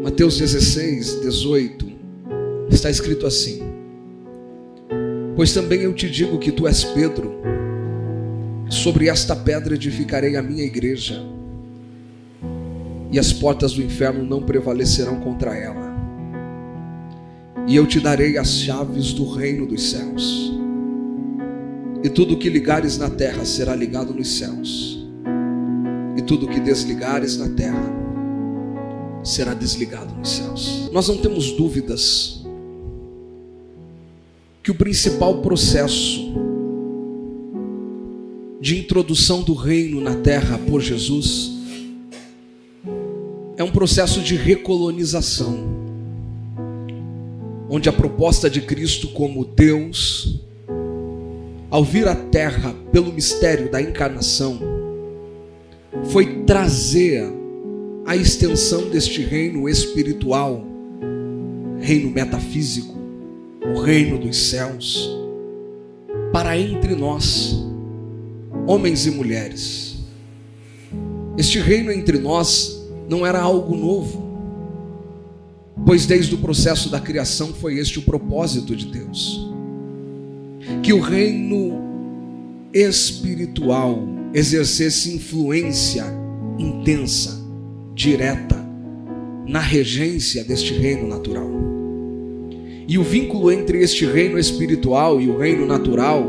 Mateus 16, 18, está escrito assim: pois também eu te digo que tu és Pedro, sobre esta pedra edificarei a minha igreja, e as portas do inferno não prevalecerão contra ela. E eu te darei as chaves do reino dos céus, e tudo o que ligares na terra será ligado nos céus, e tudo o que desligares na terra será desligado nos céus. Nós não temos dúvidas que o principal processo de introdução do reino na terra por Jesus é um processo de recolonização, onde a proposta de Cristo como Deus, ao vir à terra pelo mistério da encarnação, foi trazer a extensão deste reino espiritual, reino metafísico, o reino dos céus, para entre nós, homens e mulheres. Este reino entre nós não era algo novo, pois desde o processo da criação foi este o propósito de Deus, que o reino espiritual exercesse influência intensa, direta, na regência deste reino natural. E o vínculo entre este reino espiritual e o reino natural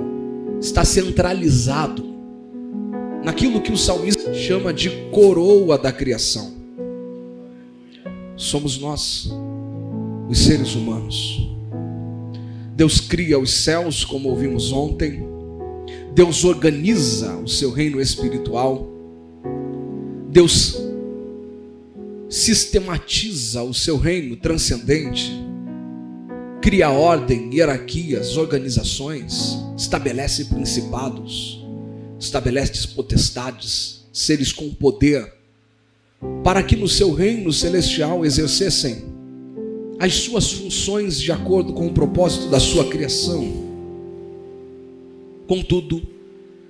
está centralizado naquilo que o salmista chama de coroa da criação. Somos nós, os seres humanos. Deus cria os céus, como ouvimos ontem. Deus organiza o seu reino espiritual. Deus sistematiza o seu reino transcendente. Cria ordem, hierarquias, organizações. Estabelece principados. Estabelece potestades, seres com poder, para que no seu reino celestial exercessem as suas funções de acordo com o propósito da sua criação. Contudo,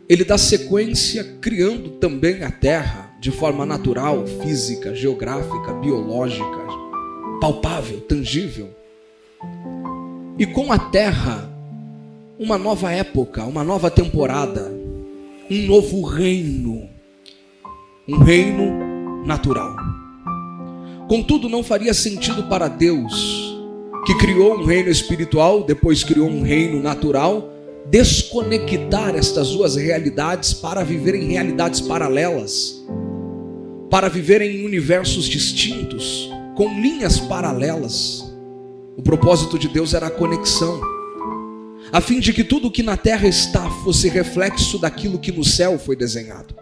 ele dá sequência criando também a terra de forma natural, física, geográfica, biológica, palpável, tangível. E com a terra, uma nova época, uma nova temporada, um novo reino, um reino natural. Contudo, não faria sentido para Deus, que criou um reino espiritual, depois criou um reino natural, desconectar estas duas realidades para viver em realidades paralelas, para viver em universos distintos, com linhas paralelas. O propósito de Deus era a conexão, a fim de que tudo que na terra está fosse reflexo daquilo que no céu foi desenhado.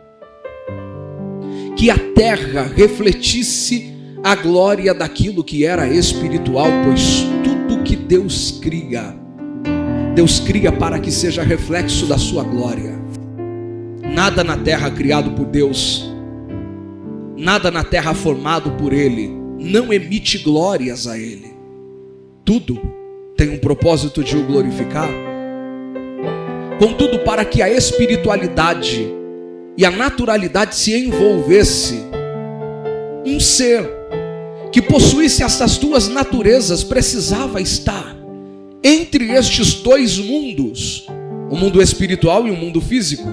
Que a terra refletisse a glória daquilo que era espiritual, pois tudo que Deus cria para que seja reflexo da sua glória. Nada na terra criado por Deus, nada na terra formado por Ele, não emite glórias a Ele. Tudo tem um propósito de o glorificar. Contudo, para que a espiritualidade e a naturalidade se envolvesse, um ser que possuísse essas duas naturezas precisava estar entre estes dois mundos, o mundo espiritual e o mundo físico.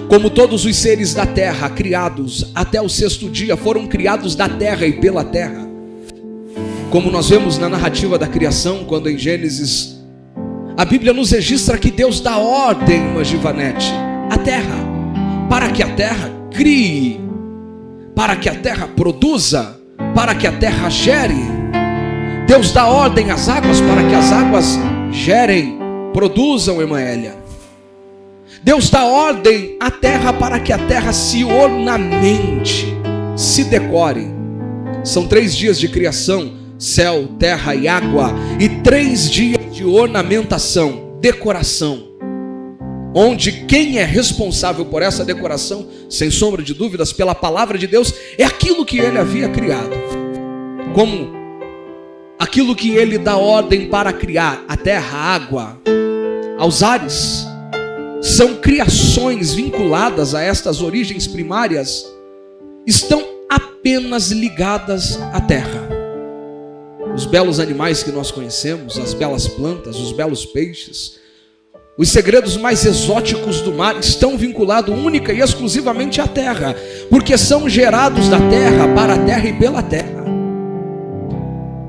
Como todos os seres da terra criados até o sexto dia foram criados da terra e pela terra, como nós vemos na narrativa da criação, quando em Gênesis a Bíblia nos registra que Deus dá ordem, irmã Givanete, à terra, para que a terra crie, para que a terra produza, para que a terra gere. Deus dá ordem às águas para que as águas gerem, produzam, irmã Hélia. Deus dá ordem à terra para que a terra se ornamente, se decore. São 3 dias de criação, céu, terra e água, e 3 dias de ornamentação, decoração, onde quem é responsável por essa decoração, sem sombra de dúvidas, pela palavra de Deus, é aquilo que Ele havia criado, como aquilo que Ele dá ordem para criar, a terra, a água, aos ares, são criações vinculadas a estas origens primárias, estão apenas apenas ligadas à terra. Os belos animais que nós conhecemos, as belas plantas, os belos peixes, os segredos mais exóticos do mar estão vinculados única e exclusivamente à terra, porque são gerados da terra, para a terra e pela terra.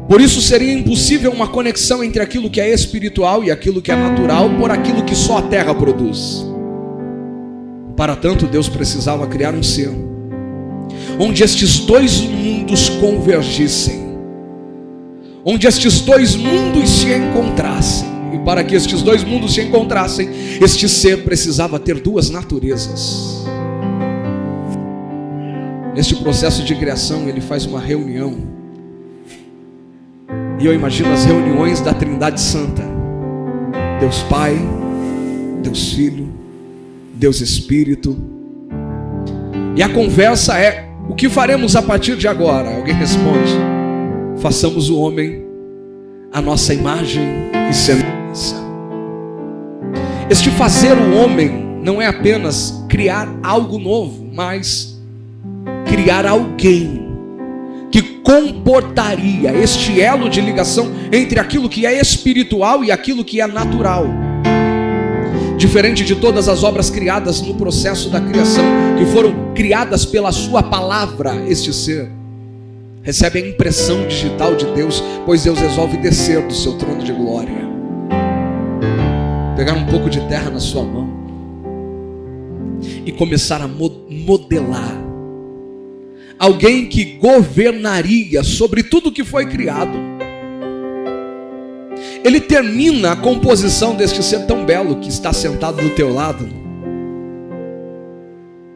Por isso seria impossível uma conexão entre aquilo que é espiritual e aquilo que é natural, por aquilo que só a terra produz. Para tanto, Deus precisava criar um ser onde estes dois mundos convergissem, onde estes dois mundos se encontrassem. E para que estes dois mundos se encontrassem, este ser precisava ter duas naturezas. Neste processo de criação, ele faz uma reunião. E eu imagino as reuniões da Trindade Santa: Deus Pai, Deus Filho, Deus Espírito. E a conversa é: o que faremos a partir de agora? Alguém responde: façamos o homem a nossa imagem e semelhança. Este fazer o homem não é apenas criar algo novo, mas criar alguém que comportaria este elo de ligação entre aquilo que é espiritual e aquilo que é natural. Diferente de todas as obras criadas no processo da criação, que foram criadas pela sua palavra, este ser recebe a impressão digital de Deus, pois Deus resolve descer do seu trono de glória, pegar um pouco de terra na sua mão e começar a modelar alguém que governaria sobre tudo que foi criado. Ele termina a composição deste ser tão belo que está sentado do teu lado,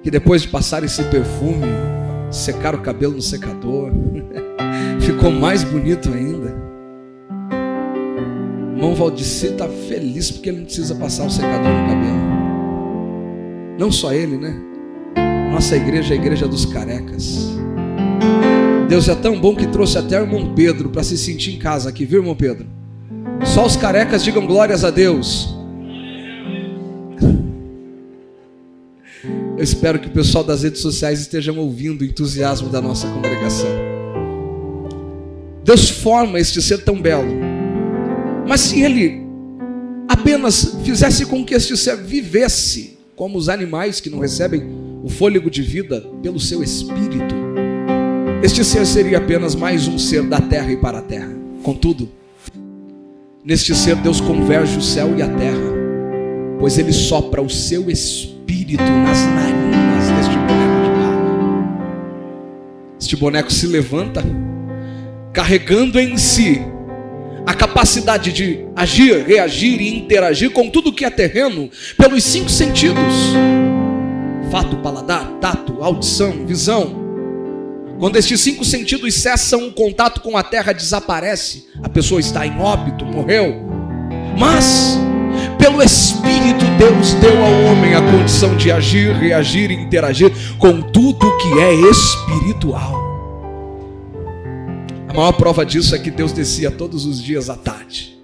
que depois de passar esse perfume, secar o cabelo no secador, ficou mais bonito ainda. O irmão Valdeci está feliz porque ele não precisa passar o secador no cabelo. Não só ele, né? Nossa igreja é a igreja dos carecas. Deus é tão bom que trouxe até o irmão Pedro para se sentir em casa aqui, viu, irmão Pedro? Só os carecas digam glórias a Deus. Eu espero que o pessoal das redes sociais estejam ouvindo o entusiasmo da nossa congregação. Deus forma este ser tão belo, mas se Ele apenas fizesse com que este ser vivesse como os animais que não recebem o fôlego de vida pelo seu espírito, este ser seria apenas mais um ser da terra e para a terra. Contudo, neste ser Deus converge o céu e a terra, pois Ele sopra o seu espírito nas narinas deste boneco de barro. Este boneco se levanta, carregando em si a capacidade de agir, reagir e interagir com tudo que é terreno pelos 5 sentidos: olfato, paladar, tato, audição, visão. Quando estes 5 sentidos cessam, o contato com a terra desaparece, a pessoa está em óbito, morreu. Mas pelo Espírito, Deus deu ao homem a condição de agir, reagir e interagir com tudo que é espiritual. A maior prova disso é que Deus descia todos os dias à tarde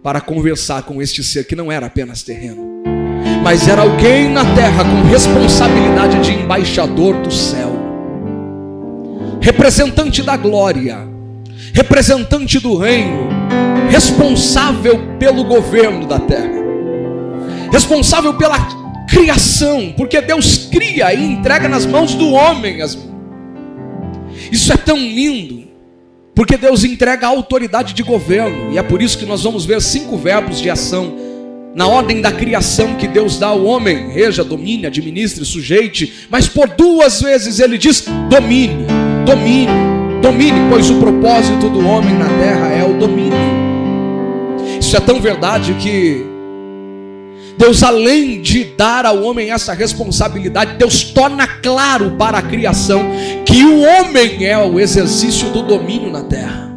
para conversar com este ser que não era apenas terreno, mas era alguém na terra com responsabilidade de embaixador do céu, representante da glória, representante do reino, responsável pelo governo da terra, responsável pela criação, porque Deus cria e entrega nas mãos do homem. Isso é tão lindo, porque Deus entrega a autoridade de governo, e é por isso que nós vamos ver 5 verbos de ação na ordem da criação que Deus dá ao homem: reja, domine, administre, sujeite. Mas por 2 vezes ele diz: domine, domine, domine, pois o propósito do homem na terra é o domínio. Isso é tão verdade que Deus, além de dar ao homem essa responsabilidade, Deus torna claro para a criação que o homem é o exercício do domínio na terra,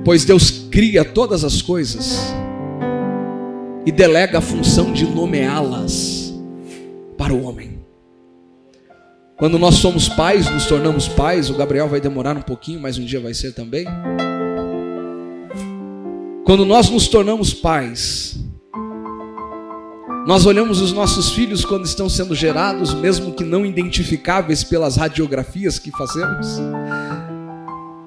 pois Deus cria todas as coisas e delega a função de nomeá-las para o homem. Quando nós somos pais, nos tornamos pais. O Gabriel vai demorar um pouquinho, mas um dia vai ser também. Quando nós nos tornamos pais, Nós olhamos os nossos filhos quando estão sendo gerados, mesmo que não identificáveis pelas radiografias que fazemos.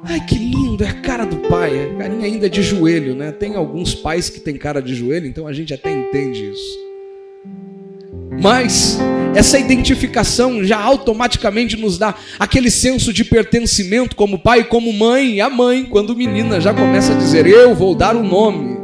Ai, que lindo, é a cara do pai, a carinha ainda é de joelho, né? Tem alguns pais que têm cara de joelho, então a gente até entende isso. Mas essa identificação já automaticamente nos dá aquele senso de pertencimento como pai e como mãe. E a mãe, quando menina, já começa a dizer, eu vou dar o nome.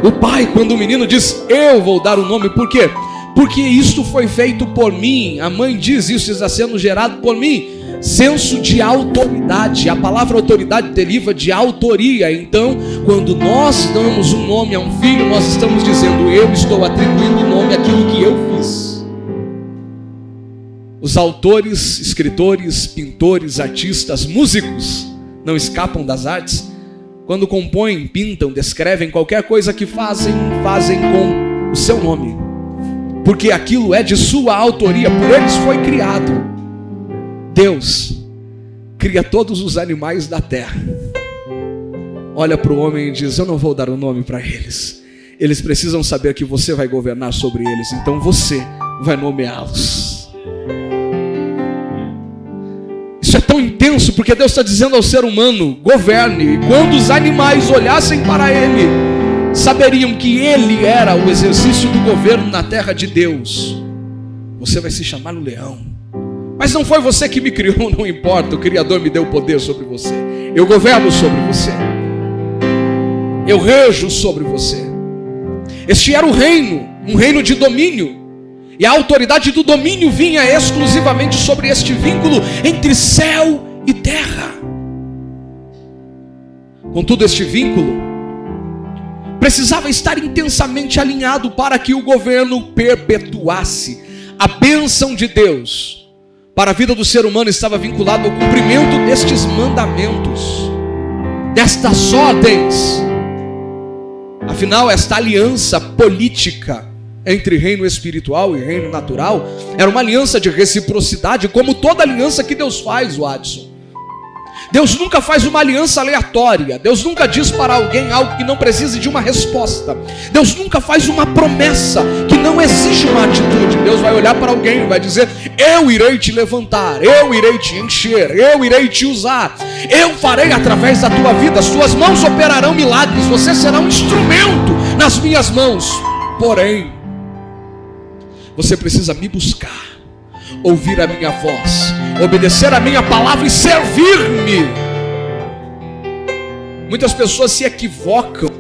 O pai, quando o menino diz, eu vou dar o nome. Por quê? Porque isto foi feito por mim. A mãe diz, isso está sendo gerado por mim. Senso de autoridade. A palavra autoridade deriva de autoria. Então, quando nós damos um nome a um filho, nós estamos dizendo, eu estou atribuindo o nome àquilo que eu fiz. Os autores, escritores, pintores, artistas, músicos não escapam das artes. Quando compõem, pintam, descrevem qualquer coisa que fazem com o seu nome. Porque aquilo é de sua autoria, por eles foi criado. Deus cria todos os animais da terra. Olha para o homem e diz, eu não vou dar o nome para eles. Eles precisam saber que você vai governar sobre eles, então você vai nomeá-los. Isso é tão intenso porque Deus está dizendo ao ser humano, governe. E quando os animais olhassem para ele, saberiam que ele era o exercício do governo na terra de Deus. Você vai se chamar o leão. Mas não foi você que me criou, não importa, o Criador me deu poder sobre você. Eu governo sobre você. Eu rejo sobre você. Este era o reino, um reino de domínio. E a autoridade do domínio vinha exclusivamente sobre este vínculo entre céu e terra. Contudo, este vínculo precisava estar intensamente alinhado para que o governo perpetuasse. A bênção de Deus para a vida do ser humano estava vinculado ao cumprimento destes mandamentos, destas ordens. Afinal, esta aliança política entre reino espiritual e reino natural era uma aliança de reciprocidade, como toda aliança que Deus faz, Watson. Deus nunca faz uma aliança aleatória. Deus nunca diz para alguém algo que não precise de uma resposta. Deus nunca faz uma promessa que não exige uma atitude. Deus vai olhar para alguém e vai dizer, eu irei te levantar, eu irei te encher, eu irei te usar, eu farei através da tua vida, as tuas mãos operarão milagres, você será um instrumento nas minhas mãos. Porém, você precisa me buscar, ouvir a minha voz, obedecer a minha palavra e servir-me. Muitas pessoas se equivocam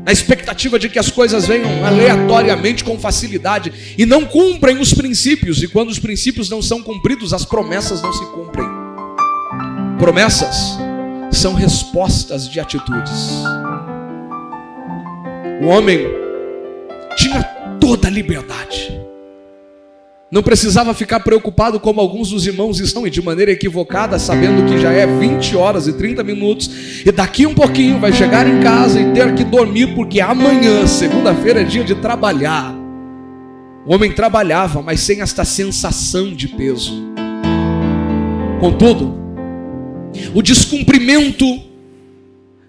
na expectativa de que as coisas venham aleatoriamente com facilidade e não cumprem os princípios. E quando os princípios não são cumpridos, as promessas não se cumprem. Promessas são respostas de atitudes. O homem tinha toda a liberdade. Não precisava ficar preocupado como alguns dos irmãos estão, e de maneira equivocada, sabendo que já é 20 horas e 30 minutos, e daqui um pouquinho vai chegar em casa e ter que dormir, porque amanhã, segunda-feira, é dia de trabalhar. O homem trabalhava, mas sem esta sensação de peso. Contudo, o descumprimento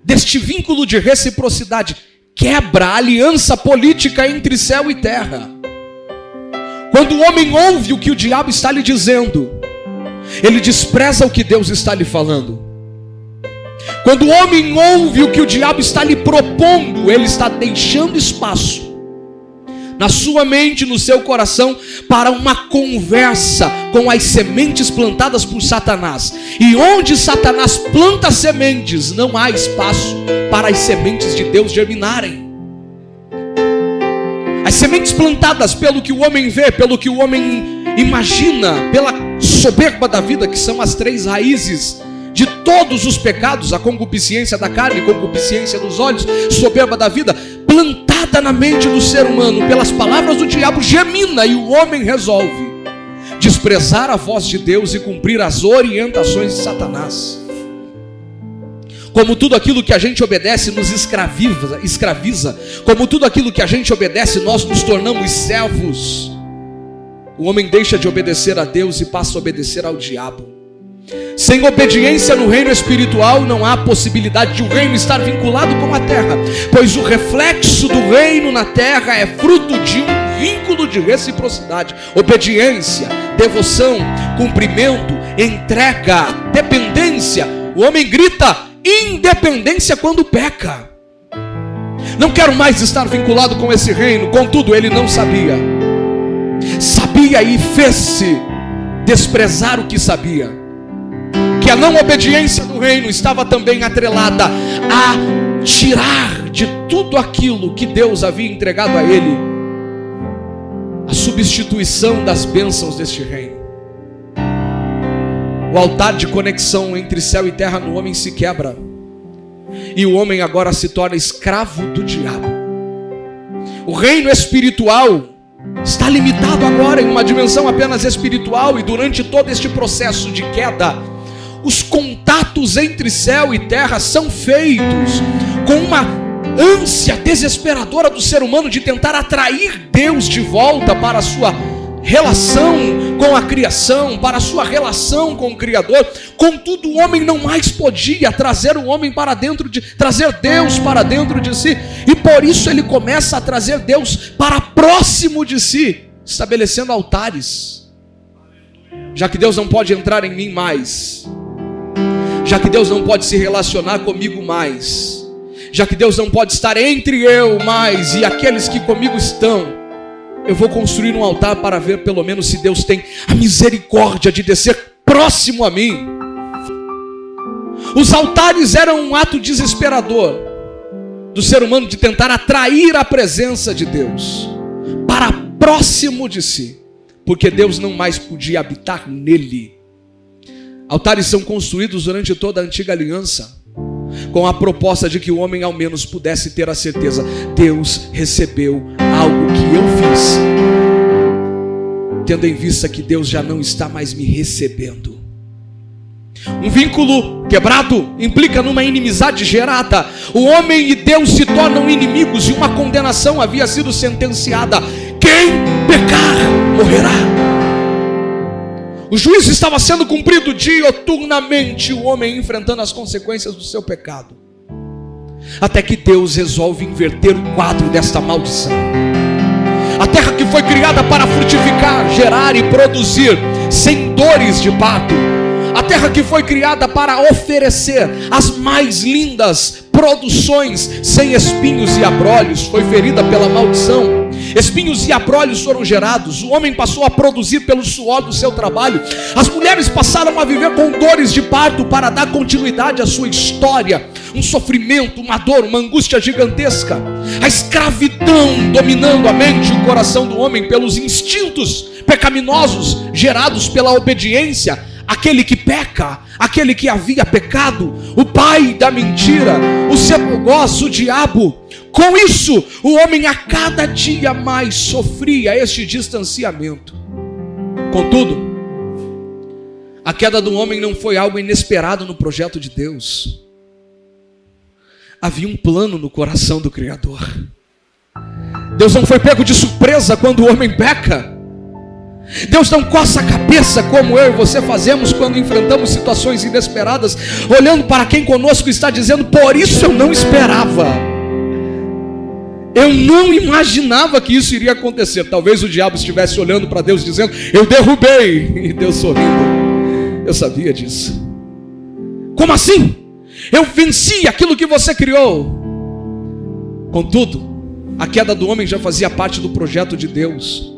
deste vínculo de reciprocidade quebra a aliança política entre céu e terra. Quando o homem ouve o que o diabo está lhe dizendo, ele despreza o que Deus está lhe falando. Quando o homem ouve o que o diabo está lhe propondo, ele está deixando espaço na sua mente, no seu coração, para uma conversa com as sementes plantadas por Satanás. E onde Satanás planta sementes, não há espaço para as sementes de Deus germinarem. As sementes plantadas pelo que o homem vê, pelo que o homem imagina, pela soberba da vida, que são as 3 raízes de todos os pecados: a concupiscência da carne, a concupiscência dos olhos, soberba da vida, plantada na mente do ser humano pelas palavras do diabo, germina, e o homem resolve desprezar a voz de Deus e cumprir as orientações de Satanás. Como tudo aquilo que a gente obedece nos escraviza, como tudo aquilo que a gente obedece, nós nos tornamos servos. O homem deixa de obedecer a Deus e passa a obedecer ao diabo. Sem obediência no reino espiritual, não há possibilidade de o reino estar vinculado com a terra, pois o reflexo do reino na terra é fruto de um vínculo de reciprocidade. Obediência, devoção, cumprimento, entrega, dependência. O homem grita independência quando peca. Não quero mais estar vinculado com esse reino. Contudo, ele não sabia. Sabia e fez-se desprezar o que sabia. Que a não obediência do reino estava também atrelada a tirar de tudo aquilo que Deus havia entregado a ele a substituição das bênçãos deste reino. O altar de conexão entre céu e terra no homem se quebra, e o homem agora se torna escravo do diabo. O reino espiritual está limitado agora em uma dimensão apenas espiritual, e durante todo este processo de queda, os contatos entre céu e terra são feitos com uma ânsia desesperadora do ser humano de tentar atrair Deus de volta para a sua relação com a criação, para a sua relação com o Criador. Contudo, o homem não mais podia trazer o homem para dentro trazer Deus para dentro de si, e por isso ele começa a trazer Deus para próximo de si, estabelecendo altares. Já que Deus não pode entrar em mim mais, já que Deus não pode se relacionar comigo mais, já que Deus não pode estar entre eu mais e aqueles que comigo estão, eu vou construir um altar para ver pelo menos se Deus tem a misericórdia de descer próximo a mim. Os altares eram um ato desesperador do ser humano de tentar atrair a presença de Deus para próximo de si, porque Deus não mais podia habitar nele. Altares são construídos durante toda a antiga aliança, com a proposta de que o homem ao menos pudesse ter a certeza: Deus recebeu algo que eu fiz, tendo em vista que Deus já não está mais me recebendo. Um vínculo quebrado implica numa inimizade gerada. O homem e Deus se tornam inimigos, e uma condenação havia sido sentenciada: quem pecar morrerá. O juízo estava sendo cumprido dioturnamente, o homem enfrentando as consequências do seu pecado, até que Deus resolve inverter o quadro desta maldição. A terra que foi criada para frutificar, gerar e produzir sem dores de parto, a terra que foi criada para oferecer as mais lindas produções sem espinhos e abrolhos, foi ferida pela maldição. Espinhos e abrolhos foram gerados. O homem passou a produzir pelo suor do seu trabalho. As mulheres passaram a viver com dores de parto para dar continuidade à sua história. Um sofrimento, uma dor, uma angústia gigantesca. A escravidão dominando a mente e o coração do homem pelos instintos pecaminosos gerados pela obediência. Aquele que peca, aquele que havia pecado, o pai da mentira, o seu algoz, o diabo. Com isso, o homem a cada dia mais sofria este distanciamento. Contudo, a queda do homem não foi algo inesperado no projeto de Deus. Havia um plano no coração do Criador. Deus não foi pego de surpresa quando o homem peca. Deus não coça a cabeça como eu e você fazemos quando enfrentamos situações inesperadas, olhando para quem conosco está dizendo: por isso eu não esperava, eu não imaginava que isso iria acontecer. Talvez o diabo estivesse olhando para Deus dizendo: eu derrubei, e Deus sorrindo: eu sabia disso. Como assim? Eu venci aquilo que você criou. Contudo, a queda do homem já fazia parte do projeto de Deus,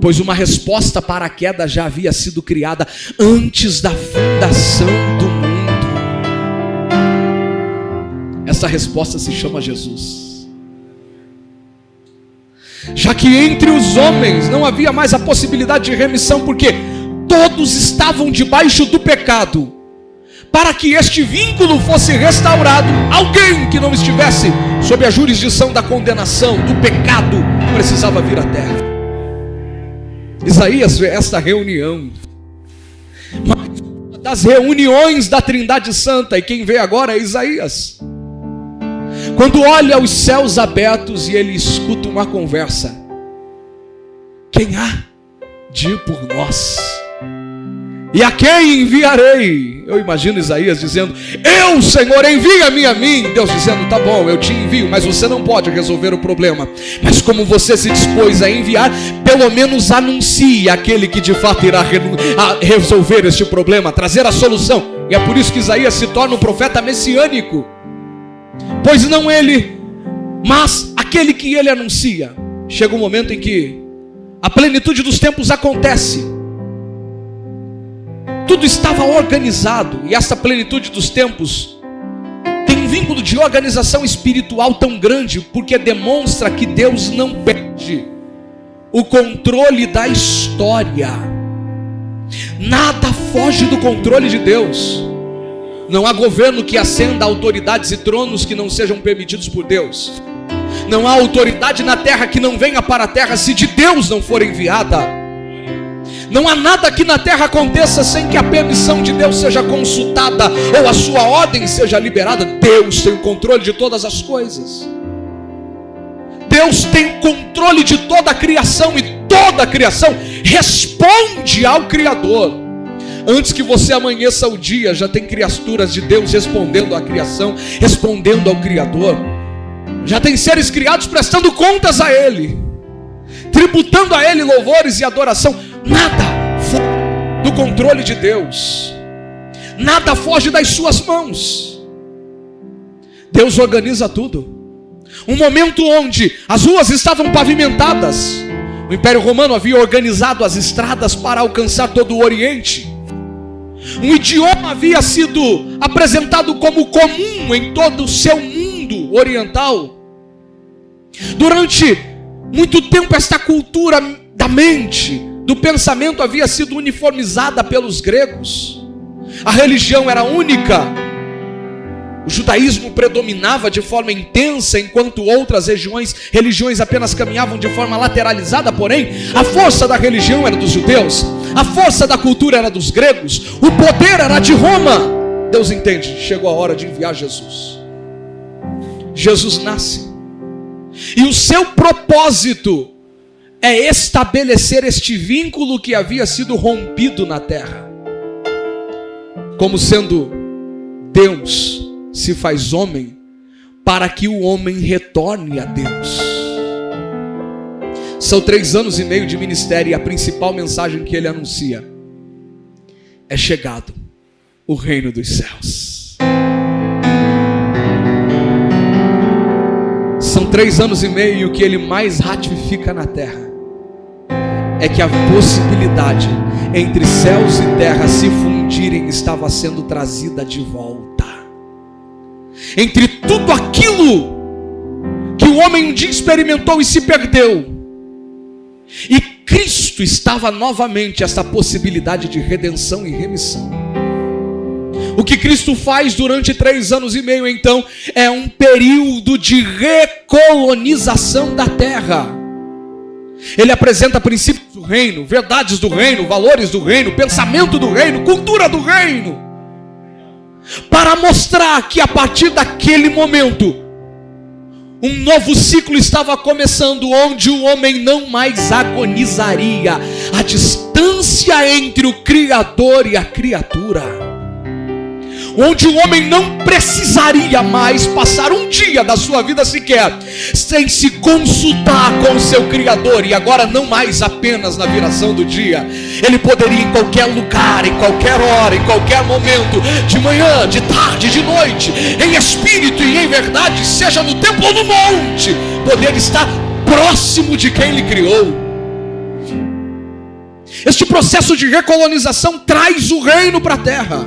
pois uma resposta para a queda já havia sido criada antes da fundação do mundo. Essa resposta se chama Jesus. Já que entre os homens não havia mais a possibilidade de remissão, porque todos estavam debaixo do pecado, para que este vínculo fosse restaurado, alguém que não estivesse sob a jurisdição da condenação, do pecado, precisava vir à terra. Isaías vê esta reunião, uma das reuniões da Trindade Santa, e quem vê agora é Isaías. Quando olha os céus abertos e ele escuta uma conversa: quem há de ir por nós? E a quem enviarei? Eu imagino Isaías dizendo: eu, Senhor, envia-me a mim. Deus dizendo: tá bom, eu te envio, mas você não pode resolver o problema. Mas como você se dispôs a enviar, pelo menos anuncie aquele que de fato irá resolver este problema, trazer a solução. E é por isso que Isaías se torna um profeta messiânico. Pois não ele, mas aquele que ele anuncia. Chega um momento em que a plenitude dos tempos acontece. Tudo estava organizado, e essa plenitude dos tempos tem um vínculo de organização espiritual tão grande, porque demonstra que Deus não perde o controle da história. Nada foge do controle de Deus. Não há governo que ascenda autoridades e tronos que não sejam permitidos por Deus. Não há autoridade na terra que não venha para a terra se de Deus não for enviada. Não há nada que na terra aconteça sem que a permissão de Deus seja consultada ou a sua ordem seja liberada. Deus tem o controle de todas as coisas. Deus tem controle de toda a criação, e toda a criação responde ao Criador. Antes que você amanheça o dia, já tem criaturas de Deus respondendo à criação, respondendo ao Criador. Já tem seres criados prestando contas a Ele, tributando a Ele louvores e adoração. Nada foge do controle de Deus. Nada foge das suas mãos. Deus organiza tudo. Um momento onde as ruas estavam pavimentadas. O Império Romano havia organizado as estradas para alcançar todo o Oriente. Um idioma havia sido apresentado como comum em todo o seu mundo oriental. Durante muito tempo, esta cultura da mente, do pensamento, havia sido uniformizada pelos gregos. A religião era única. O judaísmo predominava de forma intensa, enquanto outras religiões apenas caminhavam de forma lateralizada. Porém, a força da religião era dos judeus, a força da cultura era dos gregos, o poder era de Roma. Deus entende, chegou a hora de enviar Jesus. Jesus nasce, e o seu propósito é estabelecer este vínculo que havia sido rompido na terra. Como sendo Deus se faz homem, para que o homem retorne a Deus. São 3 anos e meio de ministério, e a principal mensagem que ele anuncia é: chegado o reino dos céus. São 3 anos e meio, e o que ele mais ratifica na terra é que a possibilidade entre céus e terra se fundirem estava sendo trazida de volta. Entre tudo aquilo que o homem um dia experimentou e se perdeu, e Cristo estava novamente essa possibilidade de redenção e remissão. O que Cristo faz durante 3 anos e meio, então, é um período de recolonização da terra. Ele apresenta princípios do reino, verdades do reino, valores do reino, pensamento do reino, cultura do reino, para mostrar que a partir daquele momento um novo ciclo estava começando, onde o homem não mais agonizaria. A distância entre o Criador e a criatura, onde o homem não precisaria mais passar um dia da sua vida sequer sem se consultar com o seu Criador. E agora não mais apenas na viração do dia, ele poderia em qualquer lugar, em qualquer hora, em qualquer momento, de manhã, de tarde, de noite, em espírito e em verdade, seja no templo ou no monte, poder estar próximo de quem lhe criou. Este processo de recolonização traz o reino para a terra.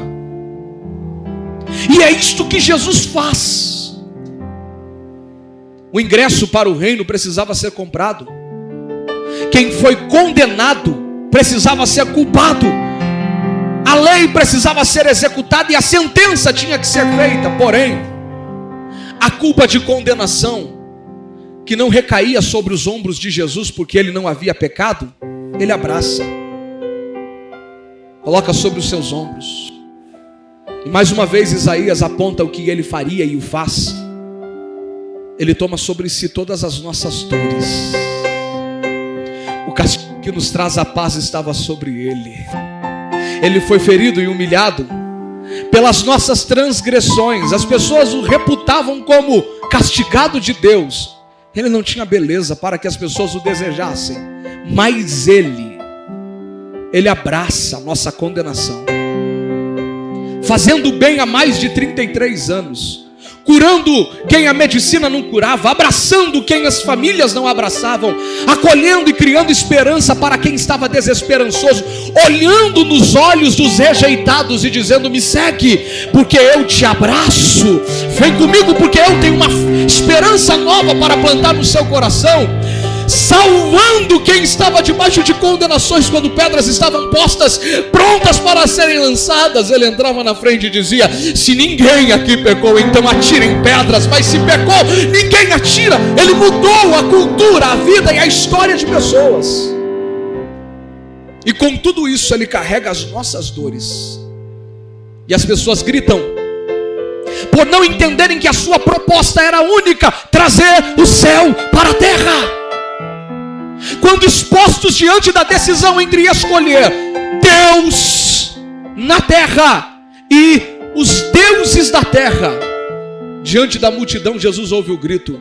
E é isto que Jesus faz. O ingresso para o reino precisava ser comprado. Quem foi condenado precisava ser culpado. A lei precisava ser executada e a sentença tinha que ser feita. Porém, a culpa de condenação, que não recaía sobre os ombros de Jesus porque ele não havia pecado, ele abraça, coloca sobre os seus ombros. E mais uma vez Isaías aponta o que ele faria e o faz. Ele toma sobre si todas as nossas dores. O castigo que nos traz a paz estava sobre ele. Ele foi ferido e humilhado pelas nossas transgressões. As pessoas o reputavam como castigado de Deus. Ele não tinha beleza para que as pessoas o desejassem, mas Ele abraça a nossa condenação, fazendo bem há mais de 33 anos, curando quem a medicina não curava, abraçando quem as famílias não abraçavam, acolhendo e criando esperança para quem estava desesperançoso, olhando nos olhos dos rejeitados e dizendo: me segue, porque eu te abraço, vem comigo, porque eu tenho uma esperança nova para plantar no seu coração, salvando quem estava debaixo de condenações. Quando pedras estavam postas, prontas para serem lançadas, Ele entrava na frente e dizia: se ninguém aqui pecou, então atirem pedras. Mas se pecou, ninguém atira. Ele mudou a cultura, a vida e a história de pessoas. E com tudo isso, Ele carrega as nossas dores. E as pessoas gritam por não entenderem que a sua proposta era única: trazer o céu para a terra. Quando expostos diante da decisão entre escolher Deus na terra e os deuses da terra, diante da multidão, Jesus ouve o grito: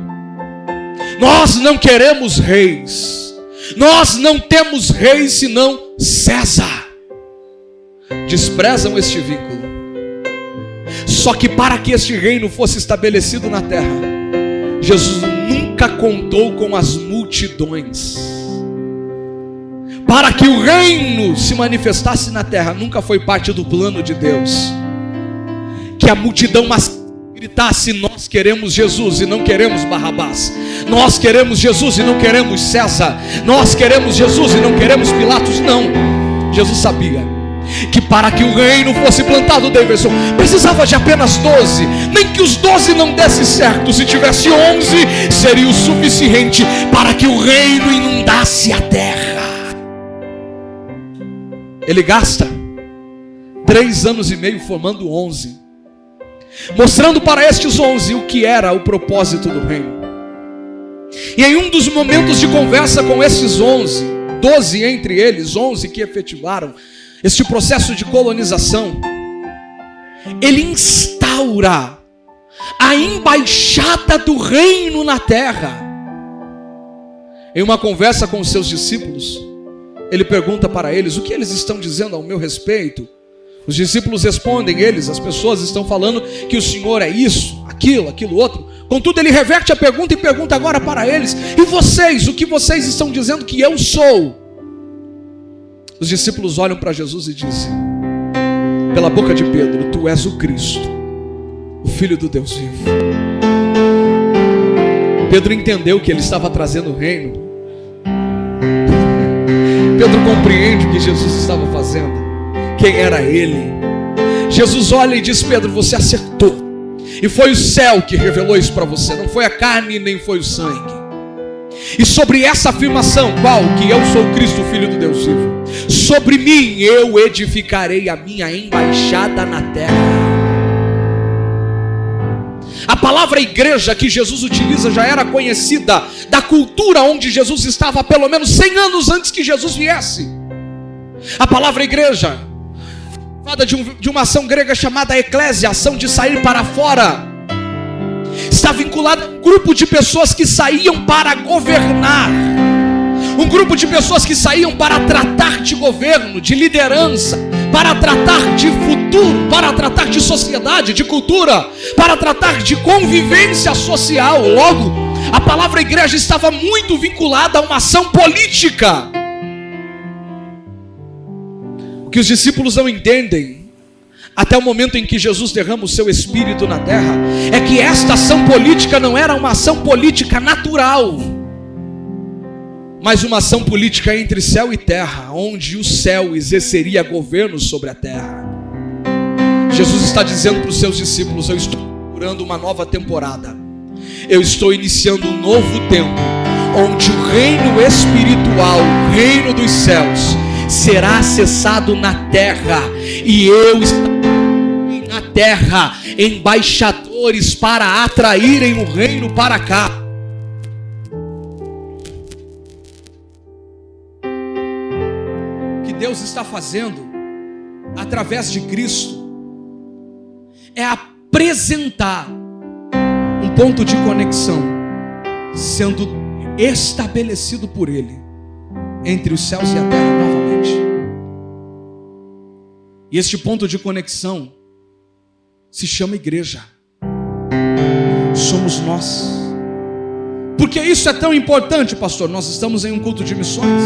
nós não queremos reis, nós não temos reis senão César. Desprezam este vínculo. Só que para que este reino fosse estabelecido na terra, Jesus nunca contou com as multidões. Para que o reino se manifestasse na terra, nunca foi parte do plano de Deus que a multidão gritasse: nós queremos Jesus e não queremos Barrabás, nós queremos Jesus e não queremos César, nós queremos Jesus e não queremos Pilatos. Não, Jesus sabia que para que o reino fosse plantado, Davidson, precisava de apenas 12. Nem que os 12 não dessem certo, se tivesse 11 seria o suficiente para que o reino inundasse a terra. Ele gasta 3 anos e meio formando 11, mostrando para estes 11 o que era o propósito do reino. E em um dos momentos de conversa com estes 11, 12 entre eles, 11 que efetivaram este processo de colonização, Ele instaura a embaixada do reino na terra. Em uma conversa com os seus discípulos, Ele pergunta para eles: o que eles estão dizendo ao meu respeito? Os discípulos respondem: as pessoas estão falando que o Senhor é isso, aquilo outro. Contudo, Ele reverte a pergunta e pergunta agora para eles: e vocês, o que vocês estão dizendo que eu sou? Os discípulos olham para Jesus e dizem, pela boca de Pedro: tu és o Cristo, o Filho do Deus vivo. Pedro entendeu que ele estava trazendo o reino. Pedro compreende o que Jesus estava fazendo, quem era Ele. Jesus olha e diz: Pedro, você acertou. E foi o céu que revelou isso para você, não foi a carne nem foi o sangue. E sobre essa afirmação, qual? Que eu sou o Cristo, o Filho do Deus vivo, sobre mim eu edificarei a minha embaixada na terra. A palavra igreja que Jesus utiliza já era conhecida da cultura onde Jesus estava há pelo menos 100 anos antes que Jesus viesse. A palavra igreja, fala de uma ação grega chamada eclésia, ação de sair para fora, está vinculada a um grupo de pessoas que saíam para governar, um grupo de pessoas que saíam para tratar de governo, de liderança, para tratar de futuro, para tratar de sociedade, de cultura, para tratar de convivência social. Logo, a palavra igreja estava muito vinculada a uma ação política. O que os discípulos não entendem, até o momento em que Jesus derrama o seu Espírito na terra, é que esta ação política não era uma ação política natural, mas uma ação política entre céu e terra, onde o céu exerceria governo sobre a terra. Jesus está dizendo para os seus discípulos: eu estou inaugurando uma nova temporada, eu estou iniciando um novo tempo, onde o reino espiritual, o reino dos céus, será acessado na terra, e eu estarei na terra embaixadores para atraírem o reino para cá. O que Deus está fazendo através de Cristo, é apresentar um ponto de conexão, sendo estabelecido por Ele, entre os céus e a terra novamente. E este ponto de conexão se chama igreja. Somos nós. Por que isso é tão importante, pastor? Nós estamos em um culto de missões.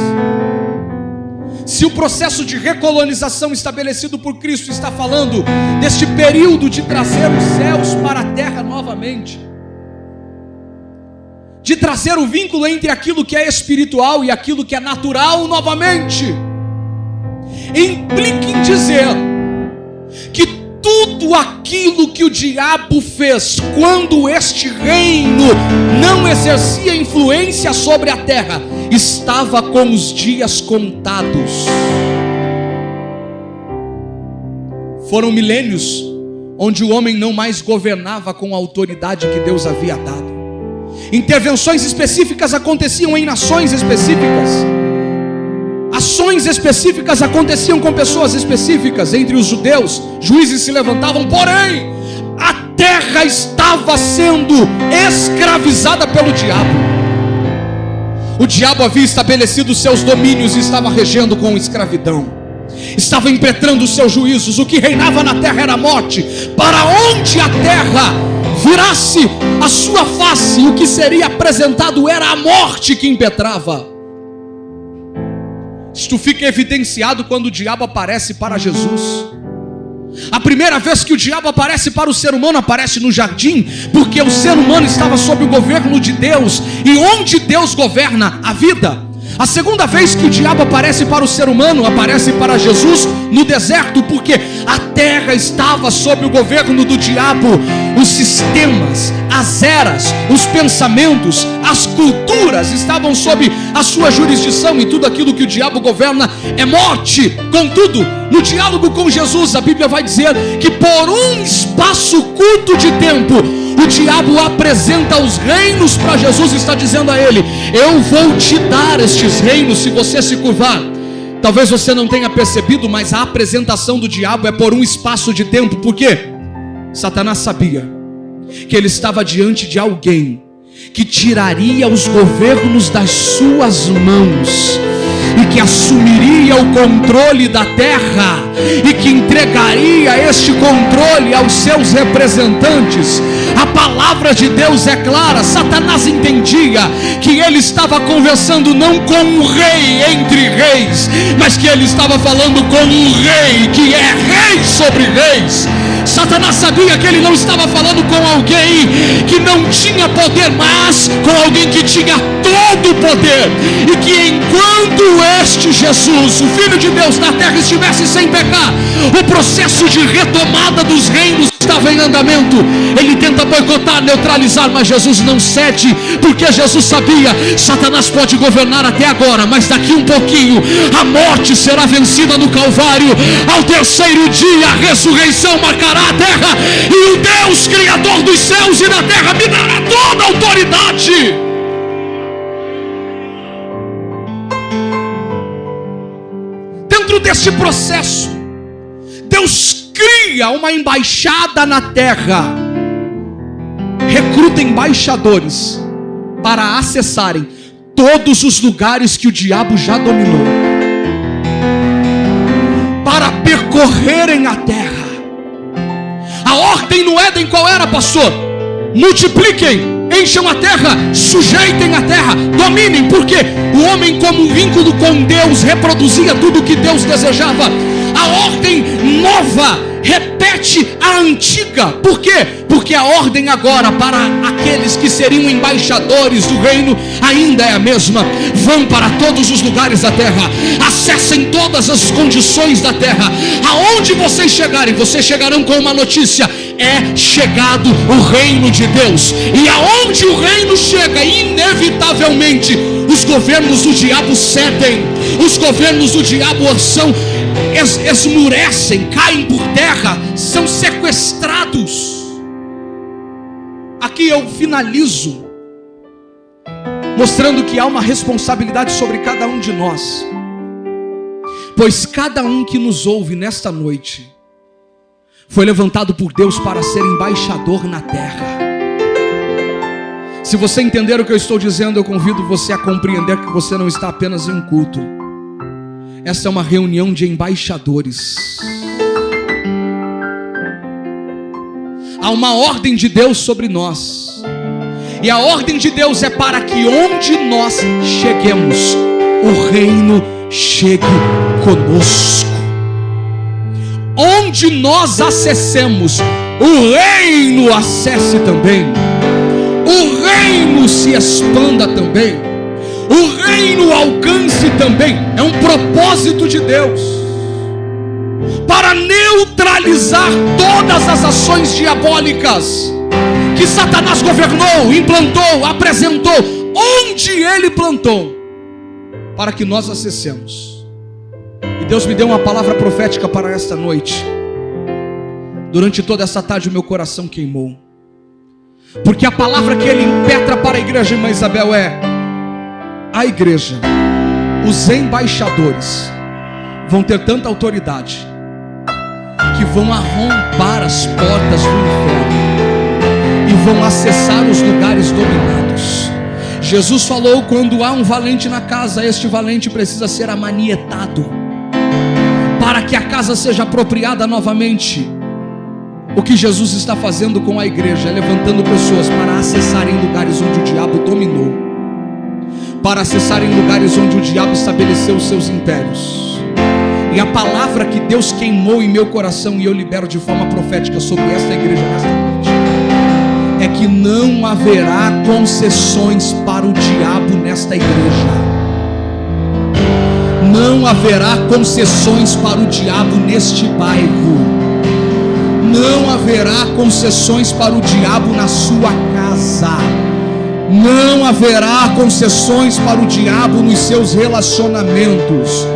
Se o processo de recolonização estabelecido por Cristo está falando deste período de trazer os céus para a terra novamente, de trazer o vínculo entre aquilo que é espiritual e aquilo que é natural novamente, implica em dizer que tudo aquilo que o diabo fez quando este reino não exercia influência sobre a terra, estava com os dias contados. Foram milênios onde o homem não mais governava com a autoridade que Deus havia dado. Intervenções específicas aconteciam em nações específicas. Ações específicas aconteciam com pessoas específicas. Entre os judeus, juízes se levantavam, porém a terra estava sendo escravizada pelo diabo. O diabo havia estabelecido seus domínios e estava regendo com escravidão, estava impetrando os seus juízos. O que reinava na terra era a morte. Para onde a terra virasse a sua face, o que seria apresentado era a morte que impetrava. Isto fica evidenciado quando o diabo aparece para Jesus. A primeira vez que o diabo aparece para o ser humano, aparece no jardim, porque o ser humano estava sob o governo de Deus, e onde Deus governa a vida. A segunda vez que o diabo aparece para o ser humano, aparece para Jesus no deserto, porque a terra estava sob o governo do diabo. Os sistemas, as eras, os pensamentos, as culturas estavam sob a sua jurisdição, e tudo aquilo que o diabo governa é morte. Contudo, no diálogo com Jesus, a Bíblia vai dizer que por um espaço curto de tempo, o diabo apresenta os reinos para Jesus e está dizendo a ele: eu vou te dar estes reinos se você se curvar. Talvez você não tenha percebido, mas a apresentação do diabo é por um espaço de tempo. Por quê? Satanás sabia que ele estava diante de alguém que tiraria os governos das suas mãos, e que assumiria o controle da terra, e que entregaria este controle aos seus representantes. A palavra de Deus é clara. Satanás entendia que ele estava conversando não com um rei entre reis, mas que ele estava falando com um rei que é rei sobre reis. Satanás sabia que ele não estava falando com alguém que não tinha poder, mas com alguém que tinha todo o poder, e que enquanto este Jesus, o Filho de Deus, na terra estivesse sem pecar, o processo de retomada dos reinos estava em andamento. Ele tenta boicotar, neutralizar, mas Jesus não cede, porque Jesus sabia: Satanás pode governar até agora, mas daqui um pouquinho a morte será vencida no Calvário. Ao terceiro dia a ressurreição marcará a terra, e o Deus Criador dos céus e da terra me dará toda a autoridade. Dentro deste processo, Deus cria uma embaixada na terra, recruta embaixadores para acessarem todos os lugares que o diabo já dominou, para percorrerem a terra. A ordem no Éden qual era, pastor? Multipliquem, encham a terra, sujeitem a terra, dominem, porque o homem, como um vínculo com Deus, reproduzia tudo o que Deus desejava. A ordem nova repete a antiga. Por quê? Porque a ordem agora para aqueles que seriam embaixadores do reino ainda é a mesma. Vão para todos os lugares da terra, acessem todas as condições da terra. Aonde vocês chegarem, vocês chegarão com uma notícia: é chegado o reino de Deus. E aonde o reino chega, inevitavelmente os governos do diabo cedem, os governos do diabo são esmurecem, caem por terra, são sequestrados. Aqui eu finalizo mostrando que há uma responsabilidade sobre cada um de nós, Pois cada um que nos ouve nesta noite foi levantado por Deus para ser embaixador na terra. Se você entender o que eu estou dizendo, eu convido você a compreender que você não está apenas em um culto. Esta é uma reunião de embaixadores. Há uma ordem de Deus sobre nós. E a ordem de Deus é para que onde nós cheguemos, o reino chegue conosco. Onde nós acessemos, o reino acesse também. O reino se expanda também. O reino alcance também. É um propósito de Deus para neutralizar todas as ações diabólicas que Satanás governou, implantou, apresentou, onde ele plantou, para que nós acessemos. E Deus me deu uma palavra profética para esta noite. Durante toda essa tarde o meu coração queimou, porque a palavra que ele impetra para a igreja, irmã Isabel, é: a igreja, os embaixadores vão ter tanta autoridade que vão arrombar as portas do inferno e vão acessar os lugares dominados. Jesus falou: quando há um valente na casa, este valente precisa ser amanietado para que a casa seja apropriada novamente. O que Jesus está fazendo com a igreja é levantando pessoas para acessarem lugares onde o diabo dominou, para acessarem lugares onde o diabo estabeleceu os seus impérios. E a palavra que Deus queimou em meu coração, e eu libero de forma profética sobre esta igreja nesta noite, é que não haverá concessões para o diabo nesta igreja. Não haverá concessões para o diabo neste bairro. Não haverá concessões para o diabo na sua casa. Não haverá concessões para o diabo nos seus relacionamentos.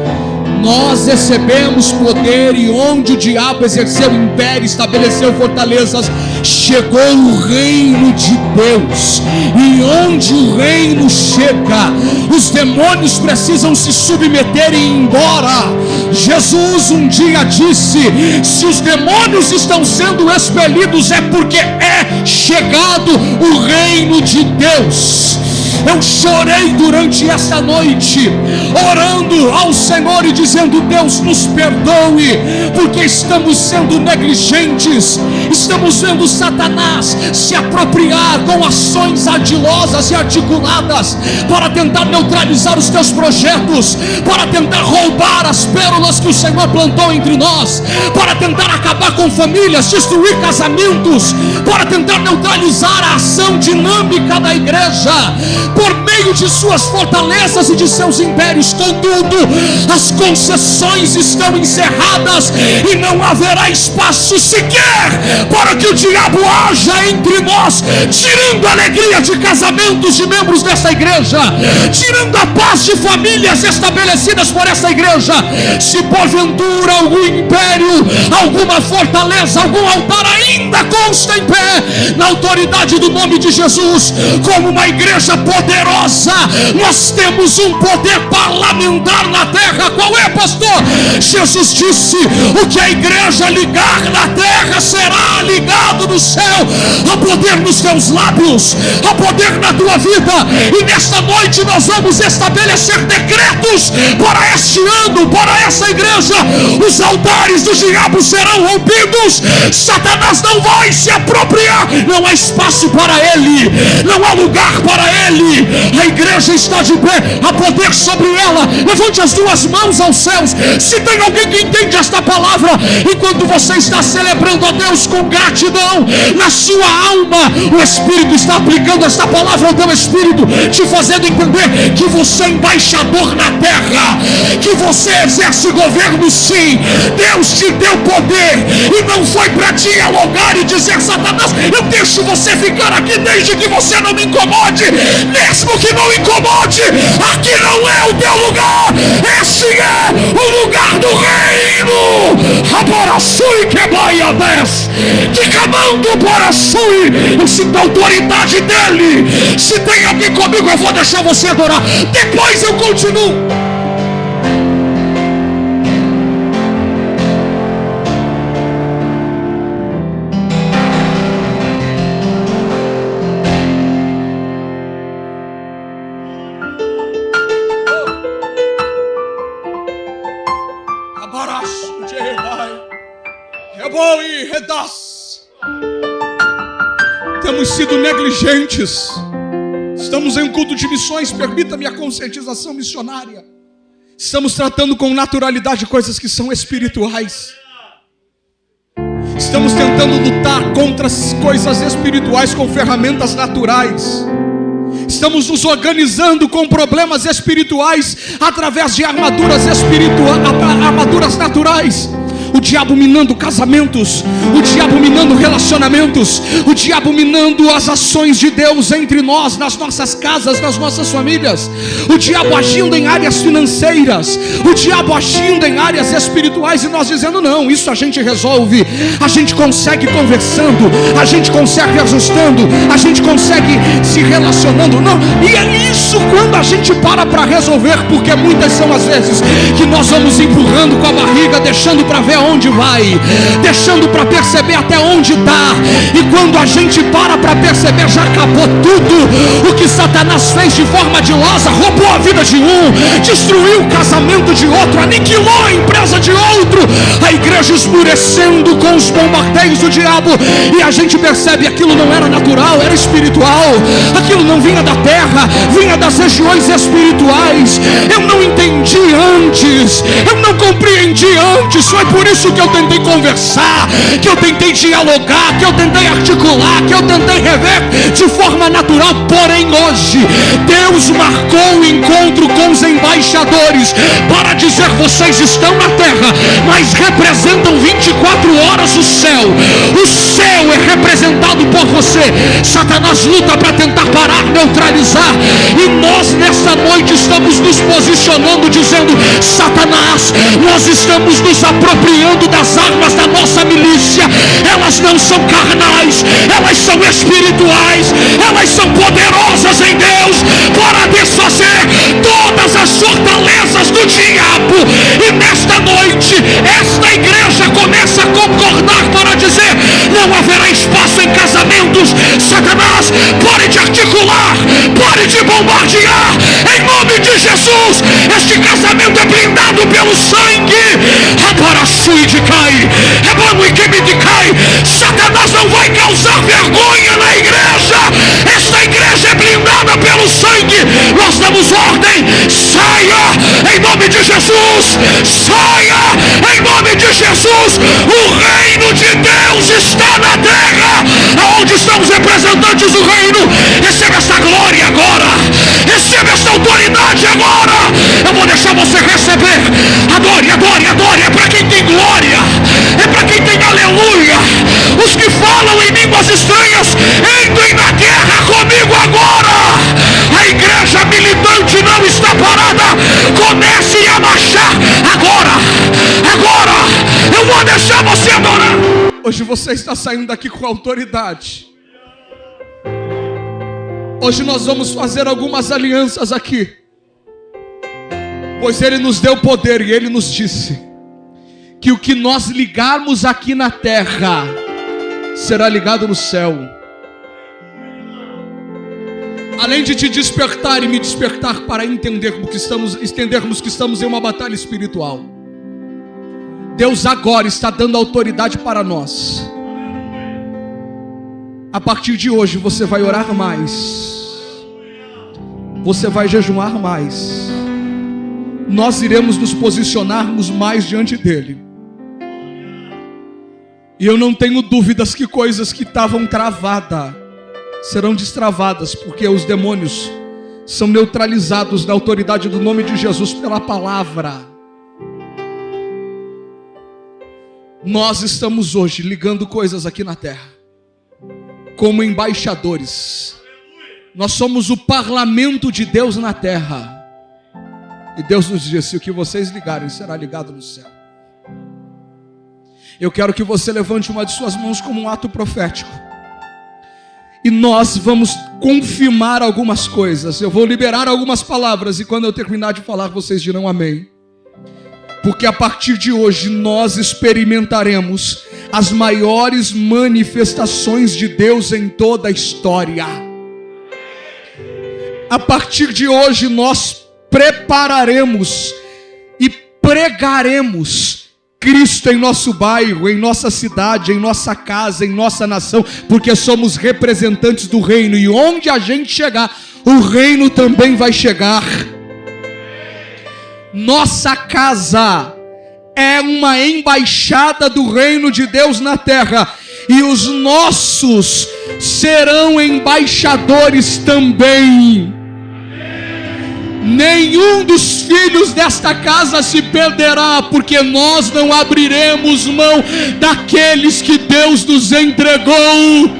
Nós recebemos poder, e onde o diabo exerceu império, estabeleceu fortalezas, chegou o reino de Deus. E onde o reino chega, os demônios precisam se submeter e ir embora. Jesus um dia disse: se os demônios estão sendo expelidos, é porque é chegado o reino de Deus. Eu chorei durante esta noite, orando ao Senhor e dizendo: Deus, nos perdoe, porque estamos sendo negligentes, estamos vendo Satanás se apropriar com ações ardilosas e articuladas para tentar neutralizar os teus projetos, para tentar roubar as pérolas que o Senhor plantou entre nós, para tentar acabar com famílias, destruir casamentos, para tentar neutralizar a ação dinâmica da igreja por meio de suas fortalezas e de seus impérios. Contudo, as concessões estão encerradas e não haverá espaço sequer para que o diabo haja entre nós, tirando a alegria de casamentos de membros desta igreja, tirando a paz de famílias estabelecidas por esta igreja. Se porventura algum império, alguma fortaleza, algum altar ainda consta em pé, na autoridade do nome de Jesus, como uma igreja poderosa, nós temos um poder parlamentar na terra. Qual é, pastor? Jesus disse: o que a igreja ligar na terra será ligado no céu. Há poder nos teus lábios, há poder na tua vida, e nesta noite nós vamos estabelecer decretos para este ano, para essa igreja. Os altares do diabo serão rompidos, Satanás não vai se apropriar, não há espaço para ele, não há lugar para ele. A igreja está de pé, há poder sobre ela. Levante as duas mãos aos céus, se tem alguém que entende esta palavra. Enquanto você está celebrando a Deus com gratidão na sua alma, o Espírito está aplicando esta palavra ao teu espírito, te fazendo entender que você é embaixador na terra, que você exerce governo sim. Deus te deu poder, e não foi para dialogar e dizer: Satanás, eu deixo você ficar aqui desde que você não me incomode. Mesmo que não incomode, aqui não é o teu lugar, este é o lugar do reino. Raboraçui que baia des, que camando poraçui. Eu sinto a autoridade dele. Se tem alguém comigo, eu vou deixar você adorar, depois eu continuo. Temos sido negligentes. Estamos em um culto de missões, permita-me a conscientização missionária. Estamos tratando com naturalidade coisas que são espirituais. Estamos tentando lutar contra as coisas espirituais com ferramentas naturais. Estamos nos organizando com problemas espirituais através de armaduras naturais. O diabo minando casamentos, o diabo minando relacionamentos, o diabo minando as ações de Deus entre nós, nas nossas casas, nas nossas famílias, o diabo agindo em áreas financeiras, o diabo agindo em áreas espirituais, e nós dizendo: não, isso a gente resolve, a gente consegue conversando, a gente consegue ajustando, a gente consegue se relacionando. Não, e é isso quando a gente para resolver, porque muitas são as vezes que nós vamos empurrando com a barriga, deixando para ver onde vai, deixando para perceber até onde está, e quando a gente para perceber, já acabou tudo. O que Satanás fez de forma ardilosa, roubou a vida de um, destruiu o casamento de outro, aniquilou a empresa de outro, a igreja esmurecendo com os bombardeios do diabo, e a gente percebe aquilo não era natural, era espiritual, aquilo não vinha da terra, vinha das regiões espirituais. Eu não entendi antes, eu não compreendi antes, foi por isso que eu tentei conversar, que eu tentei dialogar, que eu tentei articular, que eu tentei rever de forma natural. Porém hoje Deus marcou o encontro com os embaixadores para dizer: vocês estão na terra, mas representam 24 horas o céu. O céu é representado por você. Satanás luta para tentar parar, neutralizar, e nós nesta noite estamos nos posicionando dizendo: Satanás, nós estamos nos apropriando das armas da nossa milícia. Elas não são carnais, elas são espirituais, elas são poderosas em Deus para desfazer todas as fortalezas do diabo. E nesta noite esta igreja começa a concordar para dizer: não haverá espaço em casamentos. Satanás, pare de articular, pare de bombardear, em nome de Jesus. Este casamento é blindado pelo sangue. Satanás não vai causar vergonha na igreja. Esta igreja é blindada pelo sangue. Nós damos ordem: saia em nome de Jesus, saia em nome de Jesus. O reino de Deus está na terra. Aonde estão os representantes do reino? Receba esta glória agora, receba esta autoridade agora. Eu vou deixar você receber. Adore, adore, adore. É para quem tem glória, é para quem tem aleluia. Os que falam em línguas estranhas, entrem na guerra comigo agora. A igreja militante não está parada. Comece a marchar agora, agora. Eu vou deixar você adorar. Hoje você está saindo daqui com autoridade. Hoje nós vamos fazer algumas alianças aqui, pois Ele nos deu poder e Ele nos disse que o que nós ligarmos aqui na terra será ligado no céu. Além de te despertar e me despertar para entendermos que estamos em uma batalha espiritual, Deus agora está dando autoridade para nós. A partir de hoje você vai orar mais, você vai jejuar mais, nós iremos nos posicionarmos mais diante dEle. E eu não tenho dúvidas que coisas que estavam travadas serão destravadas, porque os demônios são neutralizados na autoridade do nome de Jesus pela palavra. Nós estamos hoje ligando coisas aqui na terra, como embaixadores. Nós somos o parlamento de Deus na terra. E Deus nos disse: o que vocês ligarem será ligado no céu. Eu quero que você levante uma de suas mãos como um ato profético. E nós vamos confirmar algumas coisas. Eu vou liberar algumas palavras, e quando eu terminar de falar, vocês dirão amém. Porque a partir de hoje nós experimentaremos as maiores manifestações de Deus em toda a história. A partir de hoje nós prepararemos e pregaremos Cristo em nosso bairro, em nossa cidade, em nossa casa, em nossa nação, porque somos representantes do reino, e onde a gente chegar, o reino também vai chegar. Nossa casa é uma embaixada do reino de Deus na terra, e os nossos serão embaixadores também. Nenhum dos filhos desta casa se perderá, porque nós não abriremos mão daqueles que Deus nos entregou.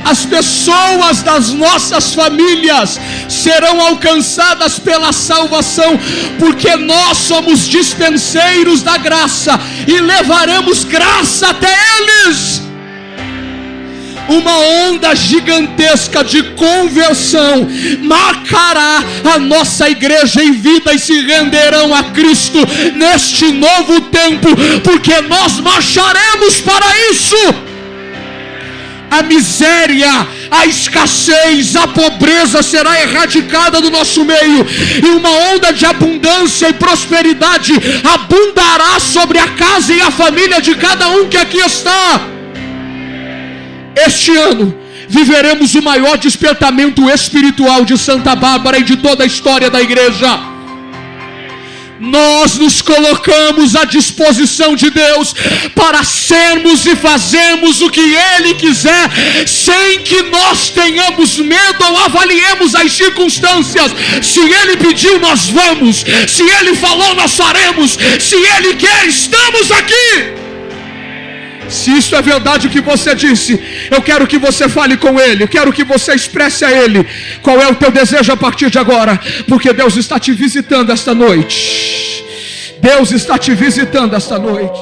As pessoas das nossas famílias serão alcançadas pela salvação, porque nós somos dispenseiros da graça e levaremos graça até eles. Uma onda gigantesca de conversão marcará a nossa igreja em vida, e se renderão a Cristo neste novo tempo, porque nós marcharemos para isso. A miséria, a escassez, a pobreza será erradicada do nosso meio, e uma onda de abundância e prosperidade abundará sobre a casa e a família de cada um que aqui está. Este ano viveremos o maior despertamento espiritual de Santa Bárbara e de toda a história da igreja. Nós nos colocamos à disposição de Deus para sermos e fazermos o que Ele quiser, sem que nós tenhamos medo ou avaliemos as circunstâncias. Se Ele pediu, nós vamos. Se Ele falou, nós faremos. Se Ele quer, estamos aqui. Se isso é verdade o que você disse, eu quero que você fale com Ele, eu quero que você expresse a Ele qual é o teu desejo a partir de agora, porque Deus está te visitando esta noite. Deus está te visitando esta noite.